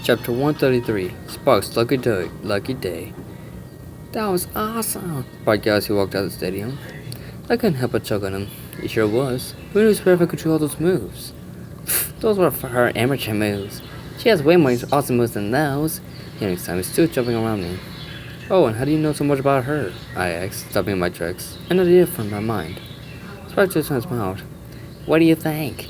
Chapter 133 Spark's Lucky Day. That was awesome, Spark yelled as he walked out of the stadium. I couldn't help but chuckle at him. He sure was. Who knew Spirit could control those moves? Those were for her amateur moves. She has way more awesome moves than those. The next time he's still jumping around me. Oh, and how do you know so much about her? I asked, stopping in my tracks. An idea from my mind. Spark just smiled. What do you think?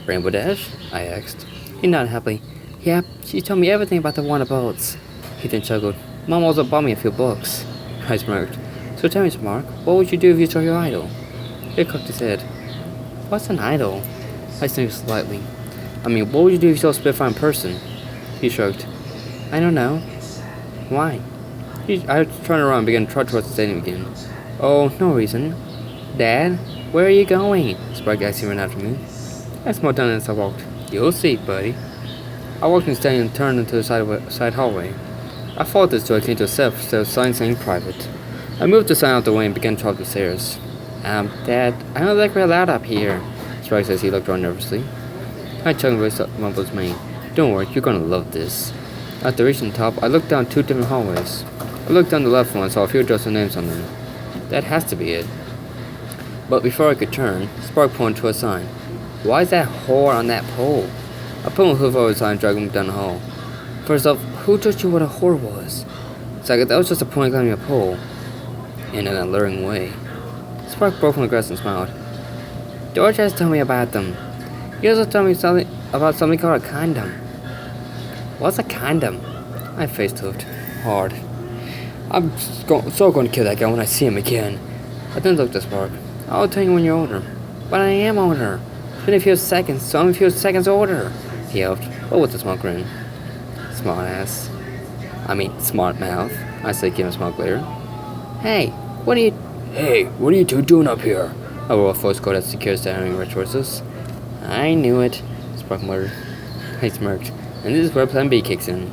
Rainbow Dash? I asked. He nodded happily. Yep, she told me everything about the Wonder Boats. He then chuckled. Mom also bought me a few books. I smirked. So tell me, Spark, what would you do if you saw your idol? He cocked his head. What's an idol? I sniffed slightly. I mean, what would you do if you saw Spitfire in person? He shrugged. I don't know. Why? I turned around and began to trot towards the stadium again. Oh, no reason. Dad, where are you going? Spark asked him right after me. I smiled down as I walked. You'll see, buddy. I walked in the stadium and turned into a side hallway. I followed this till I came to a sign saying private. I moved the sign out the way and began to walk the stairs. Dad, I don't like we're allowed up here, Spark says he looked around nervously. I chuckled and mumbled his mane. Don't worry, you're gonna love this. After reaching the top, I looked down two different hallways. I looked down the left one and saw a few address and names on them. That has to be it. But before I could turn, Spark pointed to a sign. Why is that whore on that pole? I put my hoof over the sign and dragged him down the hall. First off, who told you what a whore was? Second, that was just a point climbing a pole. In an alluring way. Spark broke from the grass and smiled. George has told me about them. He also told me about something called a condom. What's a condom? I face-hoofed hard. I'm so going to kill that guy when I see him again. I then looked at Spark. I'll tell you when you're older. But I am older. It's been a few seconds, so I'm a few seconds older. He yelped, but with a small grin. Smart ass. Smart mouth. I said, giving a small glare. Hey, what are you two doing up here? A rough voice called as the security staring right towards us. I knew it, Spark muttered. I smirked. And this is where Plan B kicks in.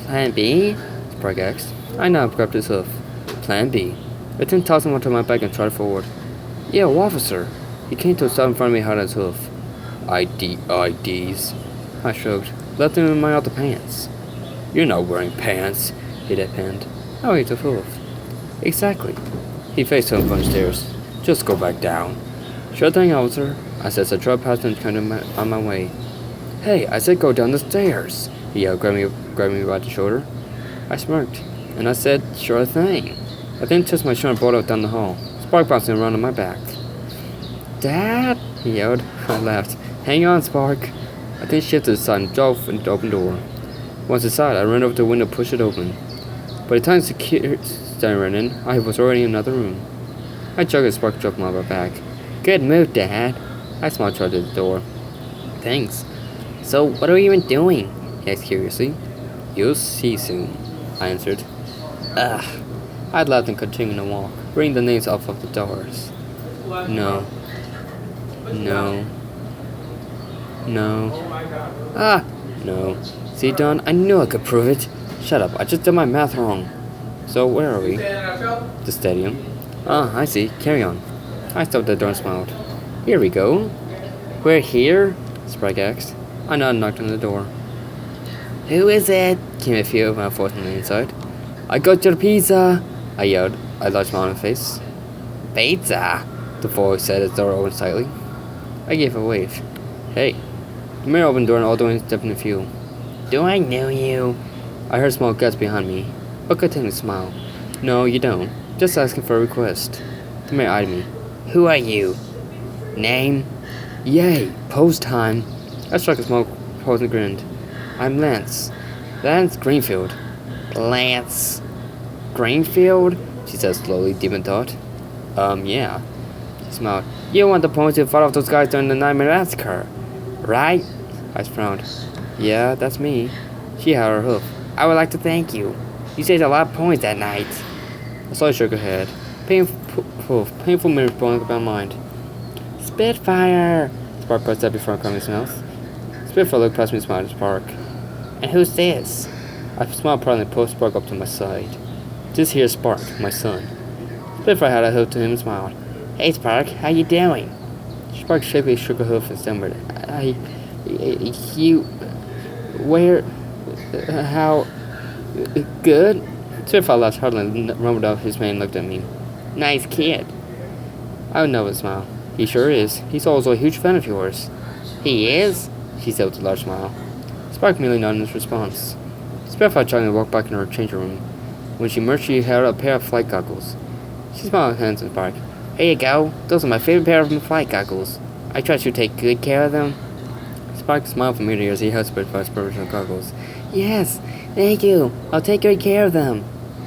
Plan B? Spark asked. I now grabbed his hoof. Plan B. I then tossed him onto my back and trotted forward. Yo, officer! He came to a stop in front of me hard on his hoof. IDs. I shrugged. Left him in my outer pants. You're not wearing pants, he deadpanned. Oh, he's a hoof. Exactly. He faced him from the stairs. Just go back down. Sure thing, officer, I said as I drove past him and turned on my way. Hey, I said go down the stairs, he yelled, grabbing me by the shoulder. I smirked, and I said, sure thing. I then touched my shoulder and brought it down the hall, Spark bouncing around on my back. Dad, he yelled. I laughed. Hang on, Spark. I then shifted aside and drove into the open door. Once inside, I ran over to the window and pushed it open. By the time security ran in, I was already in another room. I chuckled as Spark dropped my back. Good move, Dad. I smiled toward the door. Thanks. So, what are you even doing? He asked curiously. You'll see soon, I answered. Ugh. I laughed and continued to walk, reading the names off of the doors. No. No. See, Don, I knew I could prove it. Shut up, I just did my math wrong. So, where are we? The stadium. I see. Carry on. I stopped at the door and smiled. Here we go. We're here? Sprague asked. I nodded and knocked on the door. Who is it? Came a few of my voice from the inside. I got your pizza! I yelled. I large smile on my face. Pizza! The voice said as the door opened slightly. I gave a wave. Hey. The mirror opened the door and all the way stepped in the fuel. Do I know you? I heard small guts behind me. But continued to smile. No, you don't. Just asking for a request. The mayor eyed me. Who are you? Name? Yay, pose time. I struck a small pose and grinned. I'm Lance. Lance Greenfield. Lance Greenfield? She said slowly, deep in thought. Yeah. She smiled. You want the points who fought off those guys during the Nightmare Massacre, right? I frowned. Yeah, that's me. She had her hoof. I would like to thank you. You saved a lot of points that night. I saw her shook her head. Painful memories blowing up my mind. Spitfire! Spark pressed up before coming his mouth. Spitfire looked past me and smiled at Spark. And who's this? I smiled proudly and pulled Spark up to my side. This here's Spark, my son. Spitfire had a hoof to him and smiled. Hey Spark, how you doing? Spark shakily shook her hoof and stammered. Where? How good? Spitfire laughed hardly and rumbled off his mane and looked at me. Nice kid. I would never smile. He sure is. He's also a huge fan of yours. He is? She said with a large smile. Spark merely nodded in response. Spitfire jogged and walked back in her changing room. When she emerged, she held a pair of flight goggles. She smiled at hands and Spark. Here you go. Those are my favorite pair of flight goggles. I trust you take good care of them. Spark smiled from ear to ear as he held Spitfire's professional goggles. Yes, thank you. I'll take good care of them.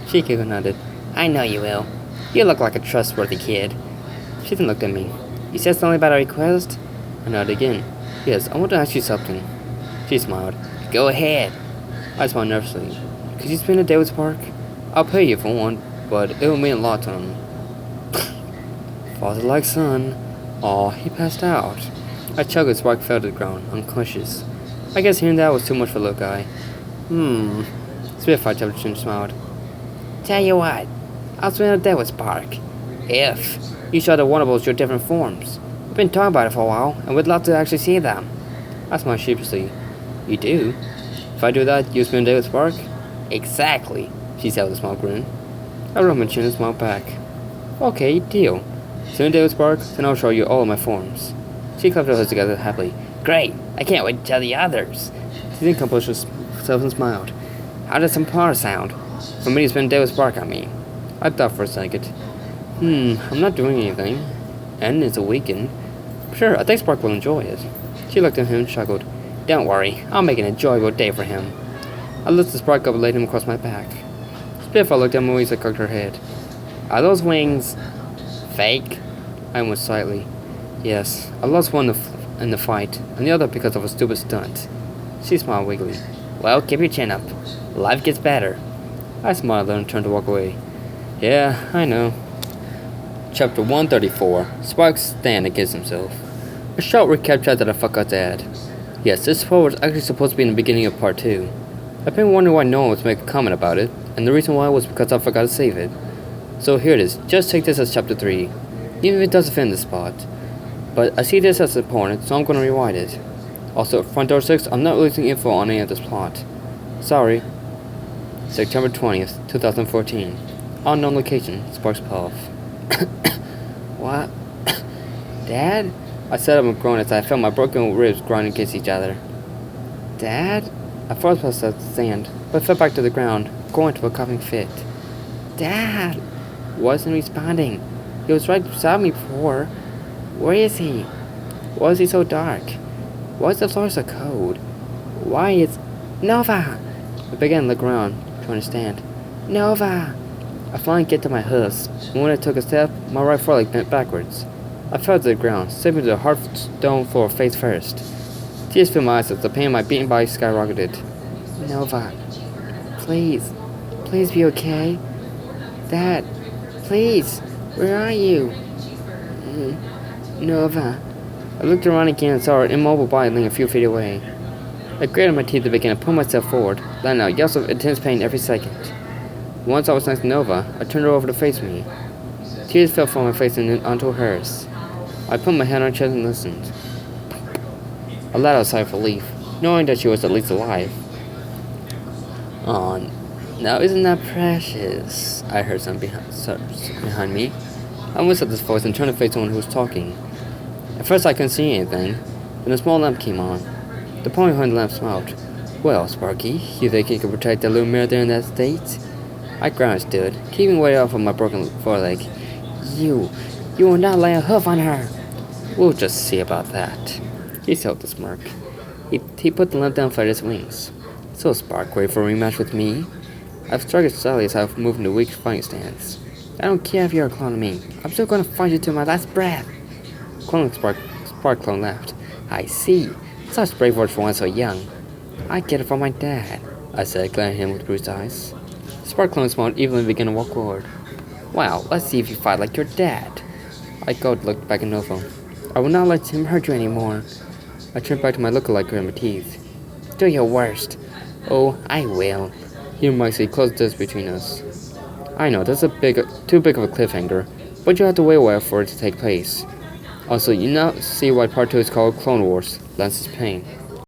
She giggled and nodded. I know you will. You look like a trustworthy kid. She then looked at me. You said something about a request? I nodded again. Yes, I want to ask you something. She smiled. Go ahead. I smiled nervously. Could you spend a day with Spark? I'll pay you for one, but it will mean a lot to him. Father like son. Aw, he passed out. I chuckled as Spark fell to the ground, unconscious. I guess hearing that was too much for the little guy. Spitfire tapped and smiled. Tell you what, I'll spend a day with Spark. If you show the Warnables your different forms. We've been talking about it for a while, and we'd love to actually see them. I smiled sheepishly. You do? If I do that, you spend a day with Spark? Exactly, she said with a small grin. I rubbed my chin and smiled back. Okay, deal. Spend a day with Spark, then I'll show you all of my forms. She clapped her hands together happily. Great! I can't wait to tell the others. She then composed herself and smiled. How does some par sound? For me to spend a day with Spark, I mean. I thought for a second. I'm not doing anything. And it's a weekend. Sure, I think Spark will enjoy it. She looked at him and chuckled. Don't worry, I'll make an enjoyable day for him. I lifted Spark up and laid him across my back. Spitfire looked at me as I cocked her head. Are those wings fake? I went slightly. Yes, I lost one in the fight, and the other because of a stupid stunt. She smiled weakly. Well, keep your chin up. Life gets better. I smiled and turned to walk away. Yeah, I know. Chapter 134. Spark's stand against himself. A short recap chat that I forgot to add. Yes, this part was actually supposed to be in the beginning of part 2. I've been wondering why no one was making a comment about it, and the reason why was because I forgot to save it. So here it is, just take this as chapter 3, even if it doesn't fit in the spot. But I see this as important, so I'm going to rewind it. Also, Front Door 6, I'm not releasing info on any of this plot. Sorry. September 20th, 2014. Unknown location, Sparks Puff. What? Dad? I sat up and groaned as I felt my broken ribs grinding against each other. Dad? I froze past the sand, but fell back to the ground, going into a coughing fit. Dad! Wasn't responding. He was right beside me before. Where is he? Why is he so dark? Why is the floor so cold? Why is... Nova! I began to look around, to understand. Nova! I finally get to my hooves, and when I took a step, my right foreleg bent backwards. I fell to the ground, slipping to the hard stone floor face first. Tears filled my eyes as the pain in my beaten body skyrocketed. Nova, please be okay. Dad, please, where are you? Nova. I looked around again and saw her immobile body laying a few feet away. I gritted my teeth and began to pull myself forward, letting out yells of intense pain every second. Once I was next to Nova, I turned her over to face me. Tears fell from my face and then onto hers. I put my hand on her chest and listened. I let out a sigh of relief, knowing that she was at least alive. Aw, now isn't that precious? I heard something behind me. I whistled at this voice and turned to face someone who was talking. At first I couldn't see anything, then a small lamp came on. The pony behind the lamp smiled. Well, Sparky, you think you can protect that little mirror there in that state? I ground stood, keeping weight off of my broken foreleg. You will not lay a hoof on her. We'll just see about that. He said with a smirk. He put the lamp down flat his wings. So, Spark, ready for a rematch with me? I've struggled slightly as I've moved into a weak fighting stance. I don't care if you're a clone of me. I'm still going to fight you to my last breath. Clone Spark clone laughed. I see. Such brave words for one so young. I get it from my dad, I said, glaring at him with bruised eyes. Spark clone smiled evenly and began to walk forward. Wow, let's see if you fight like your dad. I looked back at Nova. I will not let him hurt you anymore. I turned back to my lookalike grit my teeth. Do your worst. Oh, I will. He remarked as he closed the distance between us. I know, that's too big of a cliffhanger, but you have to wait a while for it to take place. Also, you now see why part 2 is called Clone Wars, Lance's Pain.